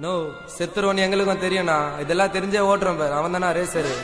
No செத்துருவோன்னு எங்களுக்கும் தெரியும்ண்ணா. இதெல்லாம் தெரிஞ்சே ஓட்டுறோம் பேர். அவன் தானா ரேசரு.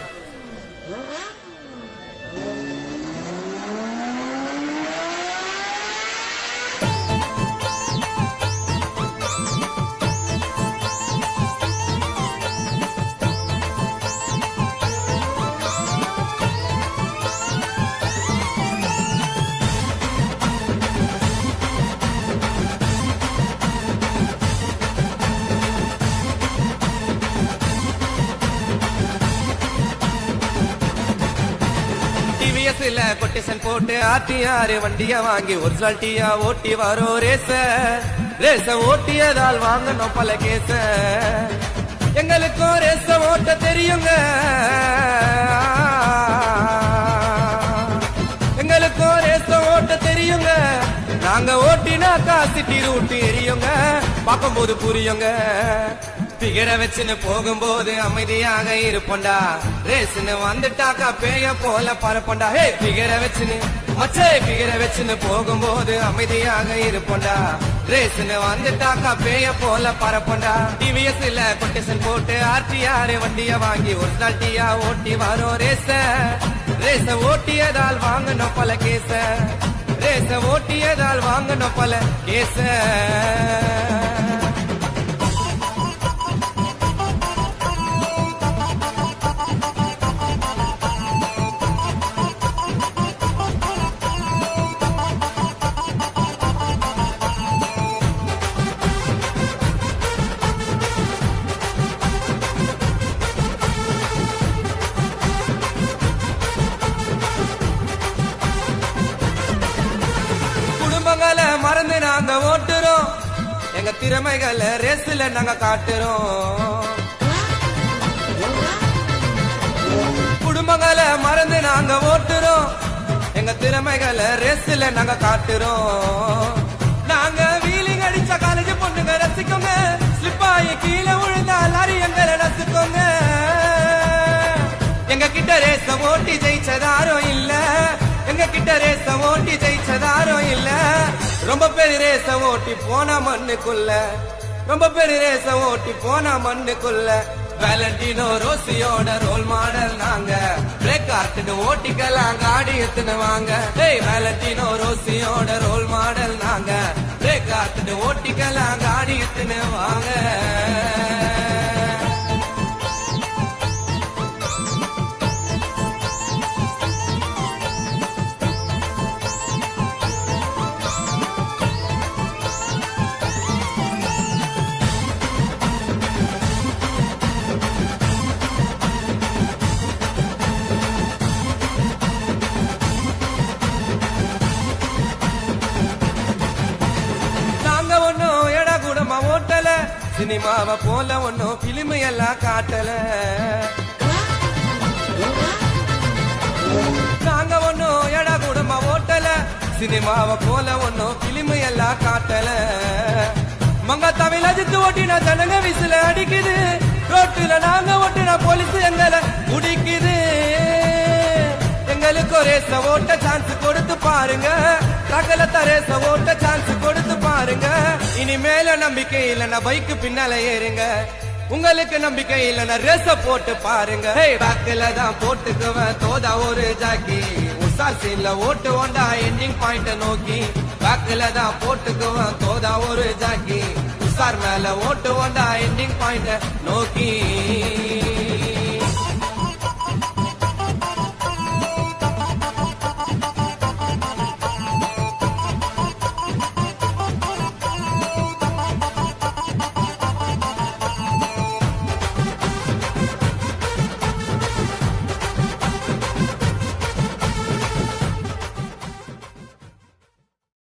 டிவிஎஸ்ல கொட்டேஷன் போட்டு ஆர்டிஆர் வண்டிய வாங்கி ஒரிஜினல் டீயா ஓட்டி வரோம் ரேச ஓட்டியதால் வாங்கணும் பல கேச. எங்களுக்கும் ரேச ஓட்ட தெரியுங்க, எங்களுக்கும் ரேச ஓட்ட தெரியுங்க. நாங்க ஓட்டினாக்கா சிட்டி ரூட்டு எரியுங்க, பார்க்கும்போது புரியுங்க. பிகரை வச்சுன்னு போகும்போது அமைதியாக இருப்போண்டா, ரேஸ்னு வந்துட்டாக்கா பேய போல பரப்பண்டா. ஹே பிகரை வச்சுன்னு மச்சே பிகரை வச்சுன்னு போகும்போது அமைதியாக இருப்போண்டா, ரேஸ்னு வந்துட்டாக்கா பேய போல பரப்பண்டா. டிவிஎஸ்ல கொட்டேஷன் போட்டு ஆர்டிஆர் வண்டிய வாங்கி ஒரிஜினல் டீயா ஓட்டி வரோம் ரேச ஓட்டியதால் வாங்கணும் பல கேச. ரேச ஓட்டியதால் வாங்கணும் பல கேச. குடும்பங்களை மறந்து நாங்க ஓட்டுறோம், எங்க திறமைகளை ரேஸ்ல நாங்க காட்டுறோம். குடும்பங்களை மறந்து நாங்க ஓட்டுறோம், எங்க திறமைகளை ரேஸ்ல நாங்க காட்டுறோம். நாங்க வீலிங் அடிச்ச காலேஜ் பொண்ணுங்க ரசிக்கோங்க, ஸ்லிப்பாயி கீழே விழுந்தா லாரி எங்களை ரசிக்கோங்க. எங்க கிட்ட ரேச ஓட்டி ஜெயிச்சதாரும் இல்ல, எங்க கிட்ட ரேச ஓட்டி ஜெயிச்சதாரும் இல்ல. ரொம்ப பேர் ரேச ஓட்டி போன மண்ணுக்குள்ள, ரொம்ப பேர் ரேச ஓட்டி போன மண்ணுக்குள்ள. வேலண்டினோ ரோசியோட ரோல் மாடல் நாங்க, பிரேக் ஆர்ட்டுன்னு ஓட்டிக்கலாம் காடி எத்துன்னு வாங்க. வேலண்டினோ ரோசியோட ரோல் மாடல் நாங்க, பிரேக் ஆர்ட்டுன்னு ஓட்டிக்கலாம் காடி எத்துன்னு வாங்க. ஓட்டல சினிமாவை போல ஒன்னும் பிலிமு எல்லாம் காட்டல. நாங்க ஒன்னும் எடா கூடமா ஓட்டல, சினிமாவை போல ஒன்னும் பிலிமு எல்லாம் காட்டல. மங்க தமிழ் அஜித்து ஓட்டினா ஜனங்க விசில அடிக்குது, ரோட்டுல நாங்க ஓட்டினா போலீஸ் எங்களை குடிக்குது. எங்களுக்கு ரேச ஓட்ட சான்ஸ் கொடுத்து பாருங்க, ரகலத்த ரேச ஓட்ட சான்ஸ் கொடுத்து பாருங்க. இனிமேல நம்பிக்கை இல்லைன்னா பைக்கு பின்னால ஏறுங்க, உங்களுக்கு நம்பிக்கை இல்லைன்னா ரேச போட்டு பாருங்க. பேக்கில தான் போட்டுக்குவேன் தோதா ஒரு ஜாக்கி, உசார் சீன்ல ஓட்டு ஓண்டா எண்டிங் பாயிண்ட நோக்கி. பேக்கில தான் போட்டுக்குவேன் தோதா ஒரு ஜாக்கி, உசார் மேல ஓட்டு ஓண்டா எண்டிங் பாயிண்ட நோக்கி.